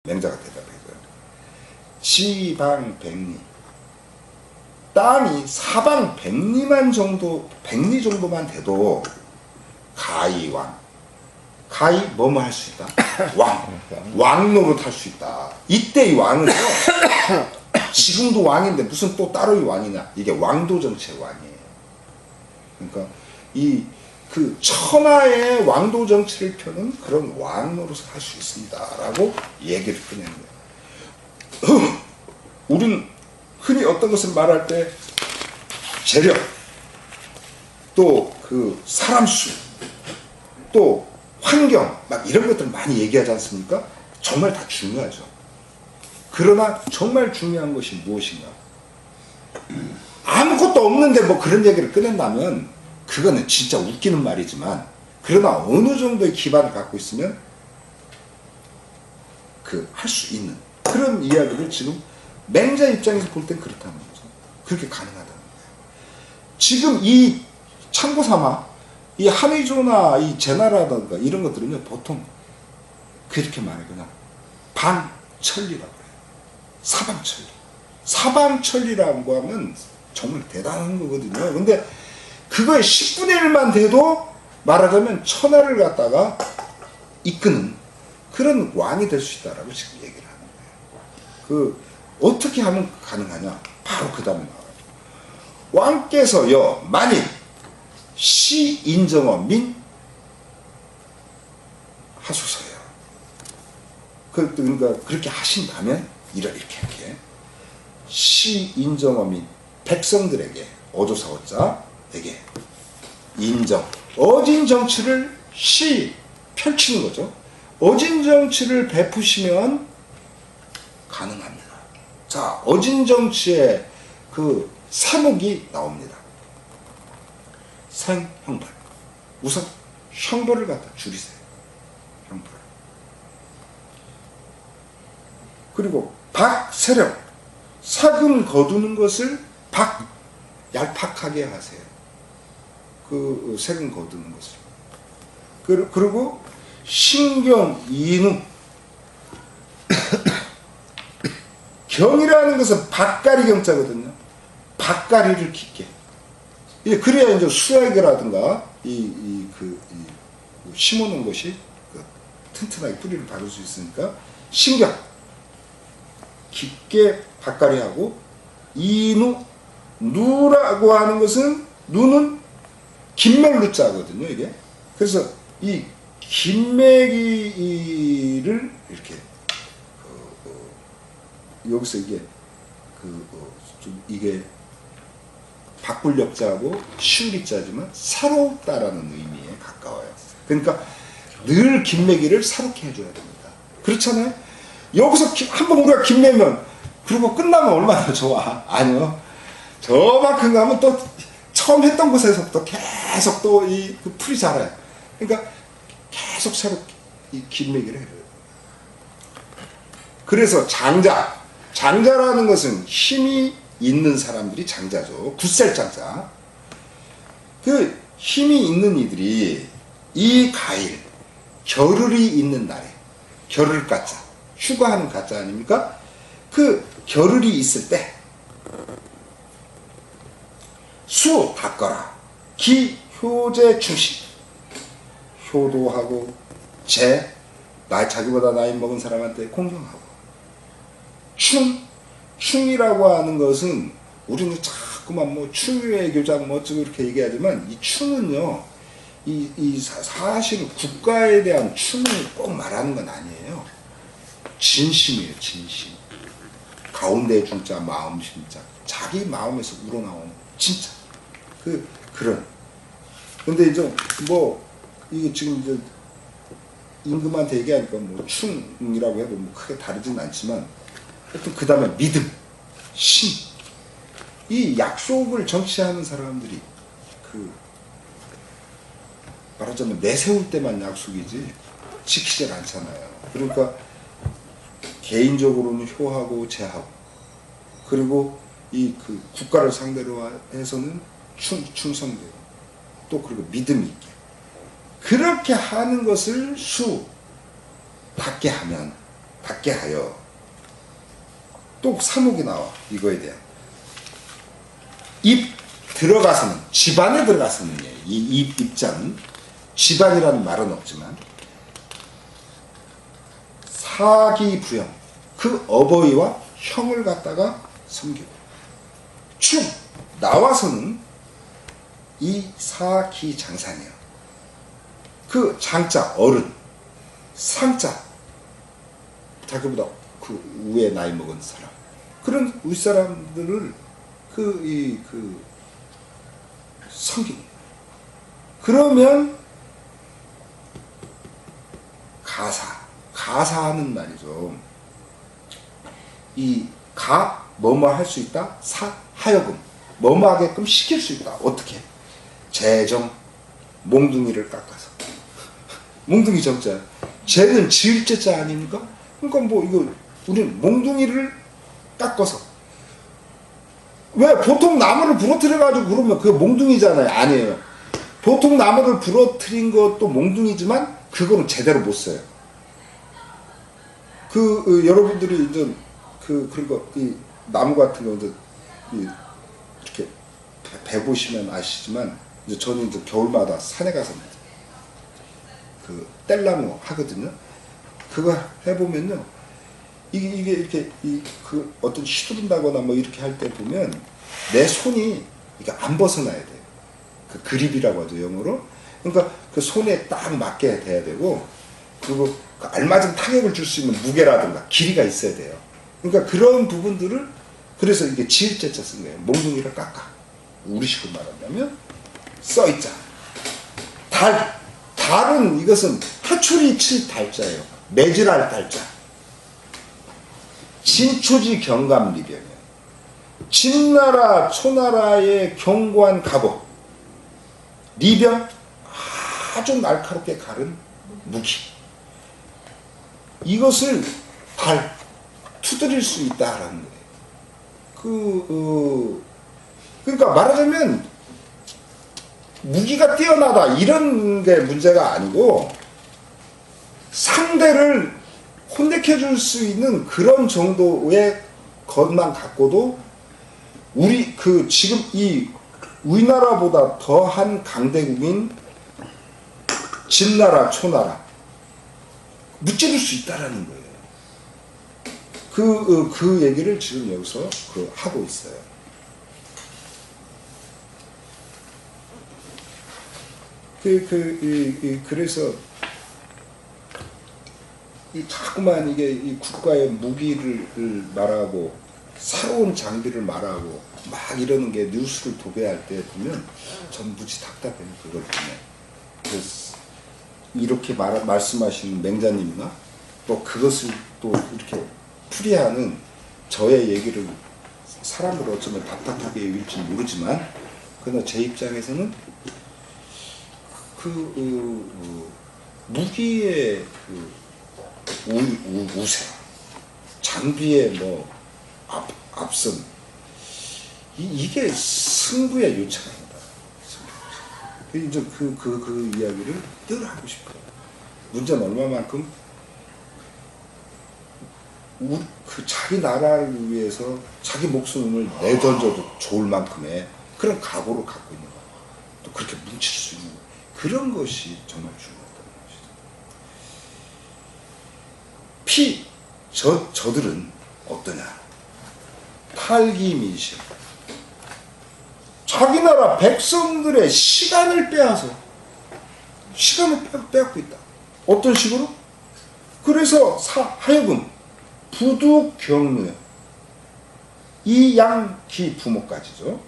맹자가 대답해줘요. 지방백리. 땅이 사방백리만 정도, 백리 정도만 돼도 가이왕. 가이 뭐뭐 할 수 있다? 왕 노릇 할 수 있다. 이때 이 왕은요, 지금도 왕인데 무슨 또 따로의 왕이냐? 이게 왕도 정치의 왕이에요. 그러니까 이 그 천하의 왕도 정치를 펴는 그런 왕 노릇을 할 수 있습니다라고 얘기를 꺼낸 거예요. 우린 흔히 어떤 것을 말할 때 재력, 또 그 사람 수, 또 환경, 막 이런 것들 많이 얘기하지 않습니까? 정말 다 중요하죠. 그러나 정말 중요한 것이 무엇인가? 아무것도 없는데 뭐 그런 얘기를 꺼낸다면 그거는 진짜 웃기는 말이지만, 그러나 어느 정도의 기반을 갖고 있으면 그 할 수 있는 그런 이야기를 지금 맹자 입장에서 볼 땐 그렇다는 거죠. 그렇게 가능하다는 거예요. 지금 이 참고 삼아 이 한의조나 이 제나라든가 이런 것들은요, 보통 그렇게 말해, 그냥 반천리라고 해요. 사방천리. 사방천리라고 하면 정말 대단한 거거든요. 근데 그거의 10분의 1만 돼도 말하자면 천하를 갖다가 이끄는 그런 왕이 될 수 있다라고 지금 얘기를 하는 거예요. 그 어떻게 하면 가능하냐? 바로 그 다음에 나와요. 왕께서요, 만일 시 인정어 민 하소서요. 그러니까 그렇게 하신다면 이렇게 시 인정어 민 백성들에게 어조사어자에게 인정 어진 정치를 시 펼치는 거죠. 어진 정치를 베푸시면 가능합니다. 자, 어진 정치의 그 세목이 나옵니다. 생, 형벌. 우선 형벌을 갖다 줄이세요. 형벌. 그리고 박, 세력. 사금 거두는 것을 얄팍하게 하세요. 그 세금 거두는 것을. 그리고 신경, 인우. 경이라는 것은 밭가리 경자거든요. 밭가리를 깊게. 그래야 이제 수액이라든가 심어놓은 것이 튼튼하게 뿌리를 박을 수 있으니까 신경 깊게 밭가리하고, 인우, 누라고 하는 것은 누는 긴맥루자거든요, 이게. 그래서 이 긴맥이를 이렇게 여기서 이게 좀 이게 박불력자하고 시우리자지만 사롭다라는 의미에 가까워요. 그러니까 늘 긴매기를 사롭게 해줘야 됩니다. 그렇잖아요? 여기서 한번 우리가 긴매면 그리고 끝나면 얼마나 좋아? 아니요. 저만큼 가면 또 처음 했던 곳에서부터 계속 또 그 풀이 자라요. 그러니까 계속 새롭게 이 긴매기를 해줘요. 그래서 장자라는 것은 힘이 있는 사람들이 장자죠. 굳살장자. 그 힘이 있는 이들이 이 가일, 겨를이 있는 날에, 겨를 가짜, 휴가하는 가짜 아닙니까? 그 겨를이 있을 때, 수 닦거라. 기, 효제, 충신. 효도하고, 자기보다 나이 먹은 사람한테 공경하고. 충이라고 하는 것은 우리는 자꾸만 뭐 충유의 교장 뭐 어쩌고 이렇게 얘기하지만, 이 충은요, 사실은 국가에 대한 충을 꼭 말하는 건 아니에요. 진심이에요, 진심. 가운데 중자, 마음 심자. 자기 마음에서 우러나오는 진짜 그런. 근데 이제 뭐 이게 지금 이제 임금한테 얘기하니까 뭐 충이라고 해도 뭐 크게 다르진 않지만, 하여튼 그 다음에 믿음, 신. 이 약속을 정치하는 사람들이 말하자면 내세울 때만 약속이지 지키질 않잖아요. 그러니까 개인적으로는 효하고 제하고, 그리고 국가를 상대로 해서는 충성되고, 또 그리고 믿음이 있게 그렇게 하는 것을 닦게 하면 받게 하여. 또 사목이 나와. 이거에 대한 입 들어가서는, 집안에 들어가서는, 이 입자는 집안이라는 말은 없지만 사기부형, 그 어버이와 형을 갖다가 섬기고, 축 나와서는 이 사기장산이야. 그 장자 어른, 상자 자기보다 그 위에 나이 먹은 사람, 그런 윗사람들을 섬기는. 그러면 가사하는 말이죠. 이 뭐뭐 할 수 있다. 하여금 뭐뭐 하게끔 시킬 수 있다. 어떻게? 재정, 몽둥이를 깎아서. 몽둥이 정자. 재는 지을 제자 아닙니까? 그러니까 뭐 이거 우리는 몽둥이를 깎아서. 왜 보통 나무를 부러뜨려 가지고 그러면 그게 몽둥이잖아요. 아니에요. 보통 나무를 부러뜨린 것도 몽둥이지만 그거는 제대로 못 써요. 여러분들이 이제 그리고 이 나무 같은 거 이제 이렇게 배 보시면 아시지만, 이제 저는 이제 겨울마다 산에 가서 그 뗄나무 하거든요. 그거 해보면요, 이게 이렇게 어떤 휘두른다거나 뭐 이렇게 할 때 보면 내 손이 이게 안 벗어나야 돼요. 그 그립이라고 하죠, 영어로. 그러니까 그 손에 딱 맞게 돼야 되고, 그리고 그 알맞은 타격을 줄 수 있는 무게라든가 길이가 있어야 돼요. 그러니까 그런 부분들을, 그래서 이게 지을자자 쓴 거예요. 몽둥이를 깎아. 우리식으로 말하자면 써있자. 달은 이것은 하출이 칠 달자예요. 매질할 달자. 진초지 경감리병이에요. 진나라 초나라의 견고한 갑옷, 리병, 아주 날카롭게 가른 무기, 이것을 투드릴 수 있다라는 거예요. 그러니까 말하자면 무기가 뛰어나다 이런 게 문제가 아니고, 상대를 혼내켜 줄 수 있는 그런 정도의 것만 갖고도 우리 지금 이 우리나라보다 더한 강대국인 진나라 초나라 무찌를 수 있다라는 거예요. 그 얘기를 지금 여기서 하고 있어요. 그래서 자꾸만 이 국가의 무기를 말하고 새로운 장비를 말하고 막 이러는 게 뉴스를 도배할 때 보면 전 무지 답답해요. 그걸 보면. 그래서 이렇게 말씀하시는 맹자님이나 또 그것을 또 이렇게 풀이하는 저의 얘기를 사람들 어쩌면 답답하게 여길지 모르지만, 그러나 제 입장에서는 무기의 우세, 장비의 앞선, 이게 승부의 요체입니다. 이제 그 이야기를 늘 하고 싶어요. 문제는 얼마만큼 자기 나라를 위해서 자기 목숨을 내던져도 좋을 만큼의 그런 각오를 갖고 있는 거, 또 그렇게 뭉칠 수 있는 거, 그런 것이 정말 중요하다는 것이죠. 저들은 어떠냐? 탈기민심. 자기 나라 백성들의 시간을 빼앗고 있다. 어떤 식으로? 그래서 하여금 부두경무, 이양기 부모까지죠.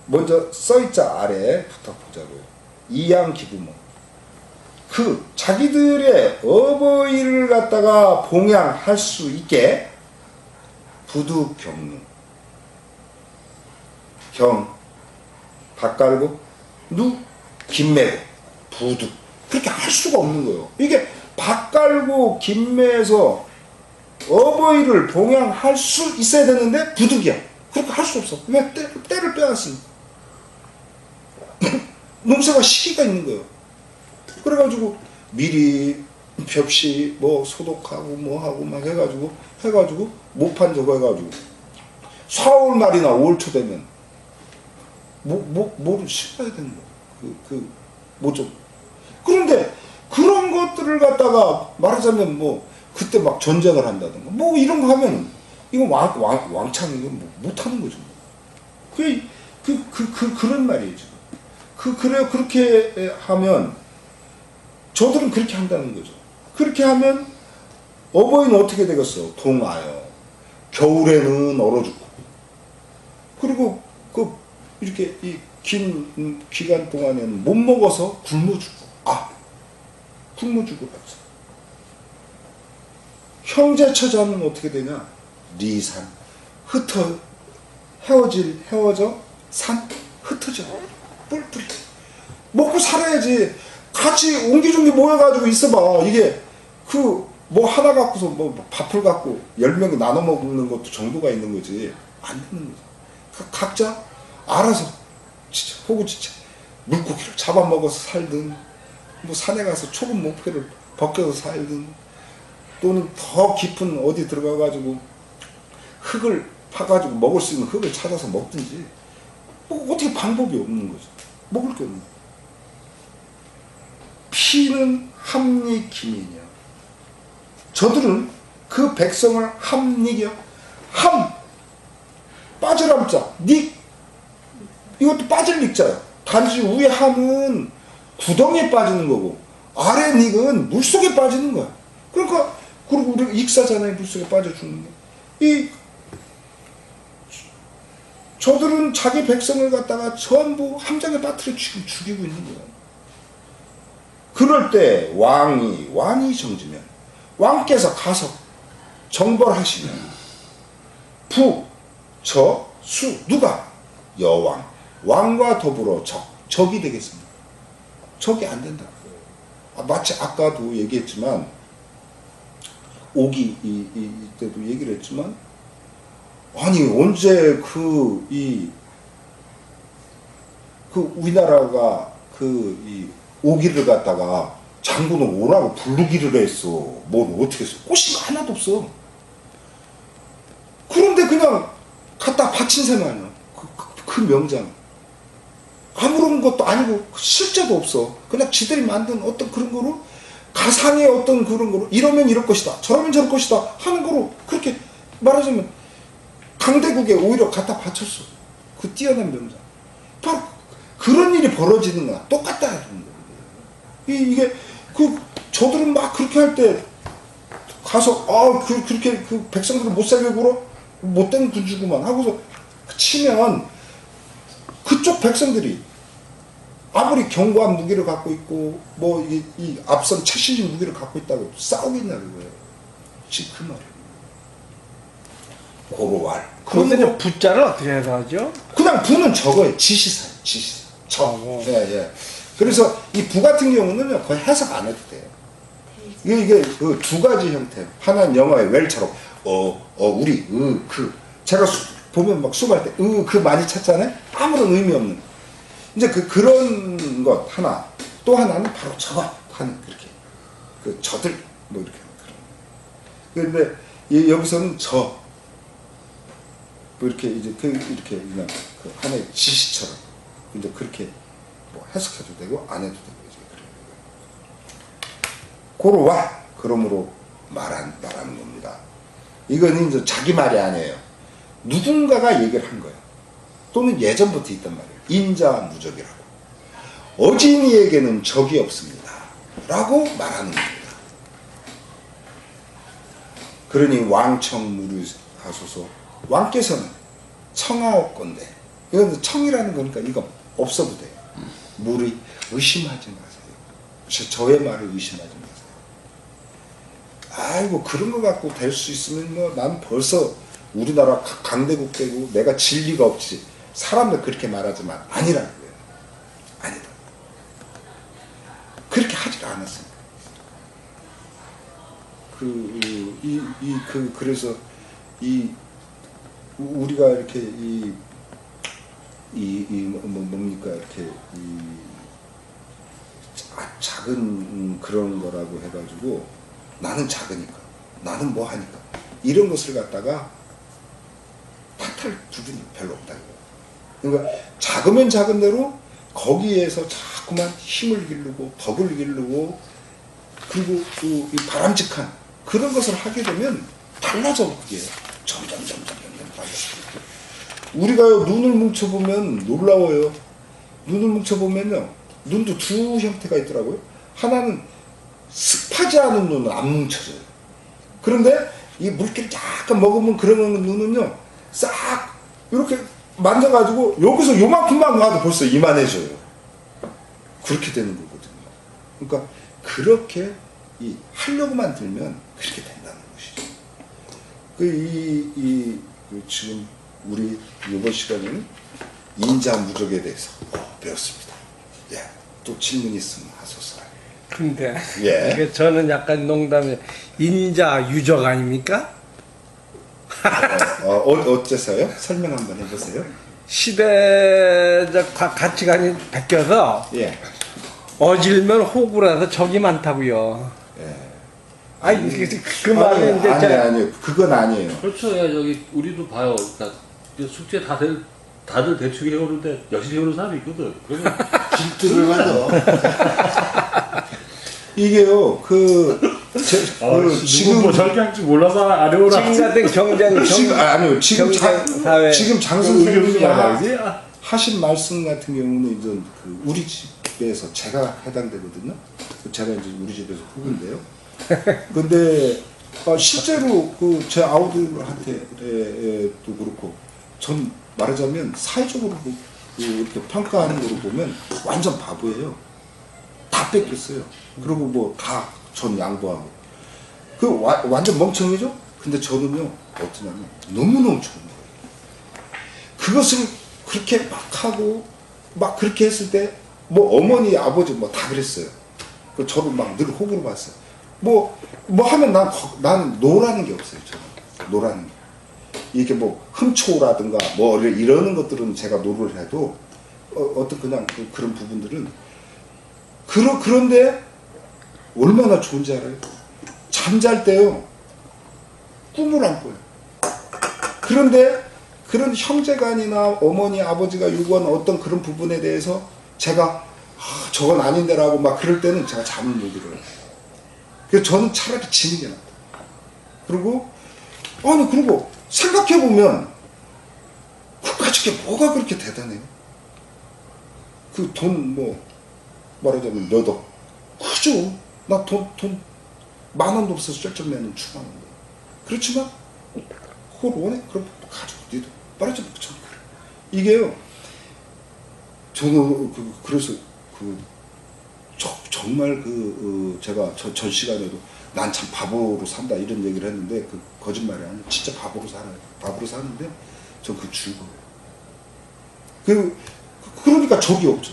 먼저 써있자 아래에 붙어보자고요. 이양기 부모. 자기들의 어버이를 갖다가 봉양할 수 있게 부두경무. 밥 깔고, 김 매고, 부두. 그렇게 할 수가 없는 거예요. 이게 밥 깔고 김 매서 어버이를 봉양할 수 있어야 되는데 부득이야. 그렇게 할 수 없어. 왜? 때를 빼앗으니. 농사가 시기가 있는 거예요. 그래가지고 미리 벽시 뭐 소독하고 뭐 하고 막 해가지고 모판 저거 해가지고 4월 말이나 5월 초 되면 뭐를 심어야 되는 거야. 뭐좀 그런데 그런 것들을 갖다가 말하자면 뭐 그때 막 전쟁을 한다든가 뭐 이런 거 하면 이거 왕창 이건 뭐 못하는 거죠. 그런 말이에요 지금. 그래요. 그렇게 하면 저들은 그렇게 한다는 거죠. 그렇게 하면 어버이는 어떻게 되겠어? 동하여 겨울에는 얼어 죽고 그리고 이렇게 이 긴 기간 동안에는 못 먹어서 굶어 죽고 굶어 죽어봤어. 형제 처자는 어떻게 되냐? 리산 헤어져 산 흩어져 뿔뿔이 먹고 살아야지. 같이 옹기종기 모여가지고 있어봐. 이게 뭐 하나 갖고서 뭐 밥을 갖고 10명이 나눠 먹는 것도 정도가 있는 거지 안 되는 거지. 각자 알아서 진짜 호구지차 물고기를 잡아먹어서 살든 뭐 산에 가서 초급 목표를 벗겨서 살든 또는 더 깊은 어디 들어가가지고 흙을 파가지고 먹을 수 있는 흙을 찾아서 먹든지 뭐 어떻게 방법이 없는 거죠. 먹을 게 없는 거죠. 피는 함니 기민이요. 저들은 그 백성을 함니겨 빠질함자 닉 이것도 빠질 닉자요. 단지 위에 함은 구덩이에 빠지는 거고 아래 닉은 물속에 빠지는 거야. 그러니까 그리고 우리가 익사잖아요. 물속에 빠져 죽는 거. 저들은 자기 백성을 갖다가 전부 함정에 빠뜨려 죽이고 있는 거야. 그럴 때 왕이 정지면 왕께서 가서 정벌하시면 수 누가? 여왕 왕과 더불어 적이 되겠습니다. 적이 안 된다. 마치 아까도 얘기했지만 오기 이때도 얘기를 했지만 아니 언제 우리나라가 이 오기를 갖다가 장군을 오라고 부르기를 했어. 뭘 어떻게 했어? 꽃이 하나도 없어. 그런데 그냥 갖다 바친 셈아니야. 그 명장. 아무런 것도 아니고 실제도 없어. 그냥 지들이 만든 어떤 그런 거로 가상의 어떤 그런 거로 이러면 이럴 것이다. 저러면 저럴 것이다. 하는 거로 그렇게 말하자면 강대국에 오히려 갖다 바쳤어. 그 뛰어난 명장. 바로 그런 일이 벌어지는 거야. 똑같다. 이게 저들은 막 그렇게 할 때 가서 그렇게 백성들을 못 살게 굴어 못된 군주구만 하고서 치면 그쪽 백성들이 아무리 견고한 무기를 갖고 있고 뭐 이 앞선 최신식 무기를 갖고 있다고 싸우겠냐 그거예요. 지금 그 말이에요. 고로왈. 그런데 부자를 어떻게 해서하죠? 그냥 부는 저거예요. 지시사. 예. 그래서 이 부 같은 경우는 거의 해석 안 해도 돼요. 이게 그 두 가지 형태. 하나는 영어의 웰처럼 우리 제가 보면 막 수업할 때 그 많이 찾잖아요. 아무런 의미 없는. 이제 그런 것 하나. 또 하나는 바로 저거 하는 그렇게 저들 뭐 이렇게 그런. 그런데 여기서는 뭐 이렇게 이제 이렇게 그냥 하나의 지시처럼 이제 그렇게 뭐 해석해도 되고 안 해도 되고 이제 그래요. 고로와 그러므로 말하는 겁니다. 이거는 이제 자기 말이 아니에요. 누군가가 얘기를 한 거예요. 또는 예전부터 있단 말이에요. 인자무적이라고. 어진이에게는 적이 없습니다. 라고 말하는 겁니다. 그러니 왕청무류하소서. 왕께서는 청하옵건대. 이건 청이라는 거니까 이거 없어도 돼요. 무리 의심하지 마세요. 저의 말을 의심하지 마세요. 아이고 그런 거 갖고 될 수 있으면 뭐 난 벌써 우리나라 강대국 되고 내가 진리가 없지. 사람들 그렇게 말하지만 아니라고요. 아니다. 그렇게 하질 않았습니다. 그래서 우리가 이렇게 뭡니까 이렇게 작은 작은 그런 거라고 해가지고 나는 작으니까 나는 뭐 하니까 이런 것을 갖다가 탓할 부분이 별로 없다. 그러니까 작으면 작은 대로 거기에서 자꾸만 힘을 기르고 덕을 기르고 그리고 이 바람직한 그런 것을 하게 되면 달라져. 그게 점점 달라져. 우리가요 눈을 뭉쳐보면 놀라워요. 눈을 뭉쳐보면요 눈도 두 형태가 있더라고요. 하나는 습하지 않은 눈은 안 뭉쳐져요. 그런데 이 물기를 약간 머금은 그런 눈은요 싹 이렇게 만져가지고 여기서 요만큼만 가도 벌써 이만해져요. 그렇게 되는 거거든요. 그러니까 그렇게 하려고만 들면 그렇게 된다는 것이죠. 지금 우리 이번 시간에는 인자무적에 대해서 배웠습니다. 예, 또 질문 있으면 하소서. 근데 예. 이게 저는 약간 농담에 인자 유적 아닙니까? 어째서요? 설명 한번 해보세요. 시대적 가치관이 바뀌어서 예. 어질면 호구라서 적이 많다고요. 예. 아니 그 말은 이제 아니요. 그건 아니에요. 그렇죠. 예, 저기 우리도 봐요. 그러니까 숙제 다들 대충 해오는데 열심히 해오는 사람이 있거든. 그러면 질투를 하죠. 이게요, 지금 뭐 저렇게 할지 몰라서 안 해오라. 지금 같은 아니요, 지금 사회 장 선생님이 알지? 하신 말씀 같은 경우는 이제 우리 집에서 제가 해당되거든요. 제가 이제 우리 집에서 후배인데요. 근데 실제로 제 아우들한테도 그렇고 전 말하자면 사회적으로 이렇게 평가하는 거로 보면 완전 바보예요. 다 뺏겼어요. 그리고 뭐 다 전 양보하고 완전 멍청이죠. 근데 저는요 어떠냐면 너무너무 좋은 거예요. 그것을 그렇게 막 하고 막 그렇게 했을 때 뭐 어머니 아버지 뭐 다 그랬어요. 저를 막 늘 호구로 봤어요. 뭐 하면 나는 노라는 게 없어요. 저는 노라는 게. 이게 뭐 흠초라든가 뭐 이러는 것들은 제가 노를 해도 어떤 그냥 그런 부분들은 그런데 얼마나 좋은지 알아요? 잠잘 때요 꿈을 안 꿔요. 그런데 그런 형제간이나 어머니 아버지가 요구하는 어떤 그런 부분에 대해서 제가 저건 아닌데라고 막 그럴 때는 제가 잠을 못 이뤄요. 그래서 저는 차라리 지는 게 낫다. 그리고 생각해보면 그까짓 게 뭐가 그렇게 대단해요? 그 돈 말하자면 몇 억 그죠? 나 돈 10,000원도 없어서 쩔쩔매는 추방한 거예요. 그렇지만 그걸 원해? 그럼 가지고 니도 말하자면 저는 그래. 이게요 저는 그래서 정말 제가 전 시간에도 난 참 바보로 산다 이런 얘기를 했는데 거짓말이 아니에요. 진짜 바보로 살아요. 바보로 사는데 전 즐거워요. 그러니까 적이 없죠.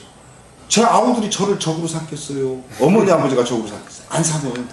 제 아우들이 저를 적으로 삼켰어요. 어머니 아버지가 적으로 삼켰어요. 안 사면